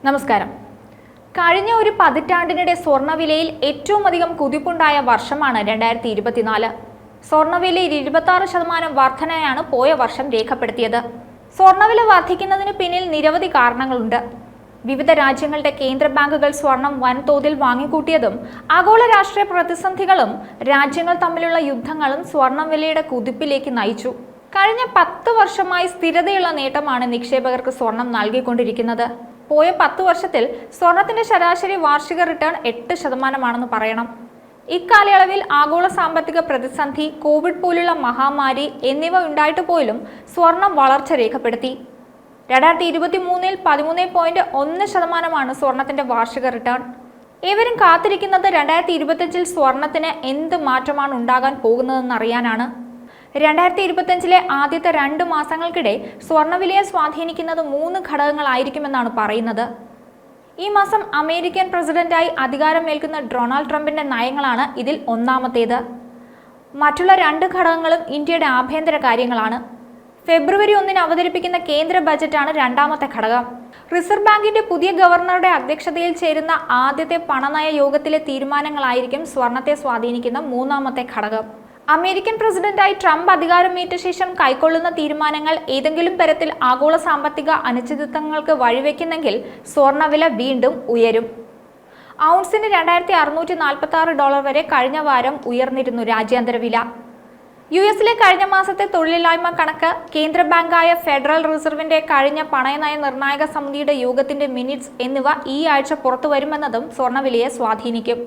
നമസ്കാരം. കഴിഞ്ഞ ഒരു പതിറ്റാണ്ടിനിടെ സ്വർണ്ണവിലയിൽ ഏറ്റവും അധികം കുതിപ്പുണ്ടായ വർഷമാണ് 2024. സ്വർണ്ണവിലയിൽ 26% വർധനയാണ് പോയ വർഷം രേഖപ്പെടുത്തിയത്. സ്വർണ്ണവില വർദ്ധിക്കുന്നതിന് പിന്നിൽ നിരവധി കാരണങ്ങളുണ്ട്. വിവിധ രാജ്യങ്ങളുടെ കേന്ദ്ര ബാങ്കുകൾ സ്വർണം വൻതോതിൽ വാങ്ങിക്കൂട്ടിയതും ആഗോള രാഷ്ട്രീയ പ്രതിസന്ധികളും രാജ്യങ്ങൾ തമ്മിലുള്ള യുദ്ധങ്ങളും സ്വർണം വിലയുടെ കുതിപ്പിലേക്ക് നയിച്ചു. കഴിഞ്ഞ 10 വർഷമായി സ്ഥിരതയുള്ള നേട്ടമാണ് നിക്ഷേപകർക്ക് സ്വർണം നൽകിക്കൊണ്ടിരിക്കുന്നത്. പോയ 10 വർഷത്തിൽ സ്വർണത്തിന്റെ ശരാശരി വാർഷിക റിട്ടേൺ 8% പറയണം. ഇക്കാലയളവിൽ ആഗോള സാമ്പത്തിക പ്രതിസന്ധി, കോവിഡ് പോലുള്ള മഹാമാരി എന്നിവ ഉണ്ടായിട്ട് പോലും സ്വർണം വളർച്ച രേഖപ്പെടുത്തി. 2023 13.1% സ്വർണത്തിന്റെ വാർഷിക റിട്ടേൺ. ഏവരും കാത്തിരിക്കുന്നത് 2025 സ്വർണത്തിന് എന്ത് മാറ്റമാണ് ഉണ്ടാകാൻ പോകുന്നതെന്ന് അറിയാനാണ്. 2025 ആദ്യത്തെ 2 മാസങ്ങൾക്കിടെ സ്വർണ്ണവിലയെ സ്വാധീനിക്കുന്നത് 3 ഘടകങ്ങളായിരിക്കുമെന്നാണ് പറയുന്നത്. ഈ മാസം അമേരിക്കൻ പ്രസിഡന്റായി അധികാരമേൽക്കുന്ന ഡൊണാൾഡ് ട്രംപിന്റെ നയങ്ങളാണ് ഇതിൽ ഒന്നാമത്തേത്. മറ്റുള്ള 2 ഘടകങ്ങളും ഇന്ത്യയുടെ ആഭ്യന്തര കാര്യങ്ങളാണ്. ഫെബ്രുവരി 1 അവതരിപ്പിക്കുന്ന കേന്ദ്ര ബജറ്റാണ് രണ്ടാമത്തെ ഘടകം. റിസർവ് ബാങ്കിന്റെ പുതിയ ഗവർണറുടെ അധ്യക്ഷതയിൽ ചേരുന്ന ആദ്യത്തെ പണനയ യോഗത്തിലെ തീരുമാനങ്ങളായിരിക്കും സ്വർണത്തെ സ്വാധീനിക്കുന്ന മൂന്നാമത്തെ ഘടകം. അമേരിക്കൻ പ്രസിഡന്റായി ട്രംപ് അധികാരമേറ്റ ശേഷം കൈക്കൊള്ളുന്ന തീരുമാനങ്ങൾ ഏതെങ്കിലും തരത്തിൽ ആഗോള സാമ്പത്തിക അനിശ്ചിതത്വങ്ങൾക്ക് വഴിവെക്കുന്നെങ്കിൽ സ്വർണ്ണവില വീണ്ടും ഉയരും. ഔൺസിന് $2646 വരെ കഴിഞ്ഞ വാരം ഉയർന്നിരുന്നു രാജ്യാന്തര വില. യുഎസിലെ കഴിഞ്ഞ മാസത്തെ തൊഴിലില്ലായ്മ കണക്ക്, കേന്ദ്ര ബാങ്കായ ഫെഡറൽ റിസർവിന്റെ കഴിഞ്ഞ പണയനയ നിർണായക സമിതിയുടെ യോഗത്തിന്റെ മിനിറ്റ്സ് എന്നിവ ഈ ആഴ്ച പുറത്തുവരുമെന്നതും സ്വർണ്ണവിലയെ സ്വാധീനിക്കും.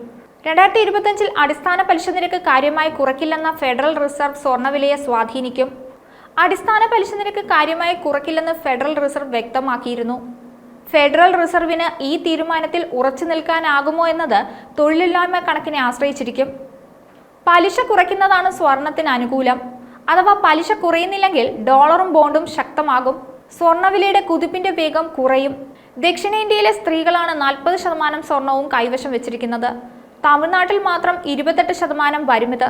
2025 അടിസ്ഥാന പലിശ നിരക്ക് കാര്യമായി കുറയ്ക്കില്ലെന്ന ഫെഡറൽ റിസർവ് സ്വർണ്ണവിലയെ സ്വാധീനിക്കും. അടിസ്ഥാന പലിശ നിരക്ക് കാര്യമായി കുറയ്ക്കില്ലെന്ന് ഫെഡറൽ റിസർവ് വ്യക്തമാക്കിയിരുന്നു. ഫെഡറൽ റിസർവിന് ഈ തീരുമാനത്തിൽ ഉറച്ചു നിൽക്കാനാകുമോ എന്നത് തൊഴിലില്ലായ്മ കണക്കിനെ ആശ്രയിച്ചിരിക്കും. പലിശ കുറയ്ക്കുന്നതാണ് സ്വർണത്തിന് അനുകൂലം. അഥവാ പലിശ കുറയുന്നില്ലെങ്കിൽ ഡോളറും ബോണ്ടും ശക്തമാകും. സ്വർണ്ണവിലയുടെ കുതിപ്പിന്റെ വേഗം കുറയും. ദക്ഷിണേന്ത്യയിലെ സ്ത്രീകളാണ് 40% സ്വർണവും കൈവശം വെച്ചിരിക്കുന്നത്. തമിഴ്നാട്ടിൽ മാത്രം 28% വരുമിത്.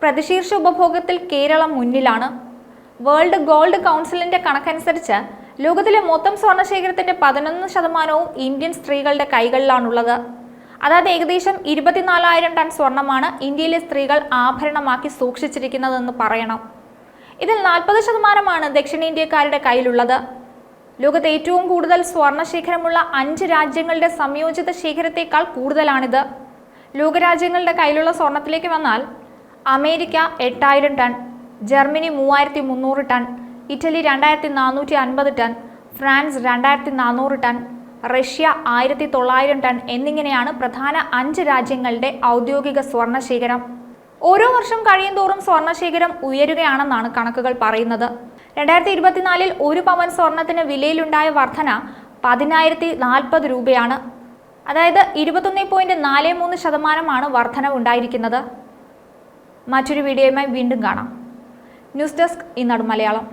പ്രതിശീർഷ ഉപഭോഗത്തിൽ കേരളം മുന്നിലാണ്. വേൾഡ് ഗോൾഡ് കൗൺസിലിന്റെ കണക്കനുസരിച്ച് ലോകത്തിലെ മൊത്തം സ്വർണ്ണശേഖരത്തിന്റെ 11% ഇന്ത്യൻ സ്ത്രീകളുടെ കൈകളിലാണുള്ളത്. അതായത് ഏകദേശം 24,000 ടൺ സ്വർണമാണ് ഇന്ത്യയിലെ സ്ത്രീകൾ ആഭരണമാക്കി സൂക്ഷിച്ചിരിക്കുന്നതെന്ന് പറയണം. ഇതിൽ 40% ദക്ഷിണേന്ത്യക്കാരുടെ കയ്യിലുള്ളത്. ലോകത്തെ ഏറ്റവും കൂടുതൽ സ്വർണ്ണശേഖരമുള്ള 5 രാജ്യങ്ങളുടെ സംയോജിത ശേഖരത്തേക്കാൾ കൂടുതലാണിത്. ലോകരാജ്യങ്ങളുടെ കയ്യിലുള്ള സ്വർണത്തിലേക്ക് വന്നാൽ America 8,000 ton, Germany 3,300 ton, Italy 2,450 ton, France 2,400 ton, Russia 1,900 ton എന്നിങ്ങനെയാണ് പ്രധാന 5 രാജ്യങ്ങളുടെ ഔദ്യോഗിക സ്വർണ്ണശേഖരം. ഓരോ വർഷം കഴിയുന്തോറും സ്വർണ്ണശേഖരം ഉയരുകയാണെന്നാണ് കണക്കുകൾ പറയുന്നത്. 2024 1 പവൻ സ്വർണത്തിന് വിലയിലുണ്ടായ വർധന 10,040 രൂപയാണ്. അതായത് 21.43% വർധനവ് ഉണ്ടായിരിക്കുന്നത്. മറ്റൊരു വീഡിയോയുമായി വീണ്ടും കാണാം. ന്യൂസ് ഡെസ്ക്, ഈനാട് മലയാളം.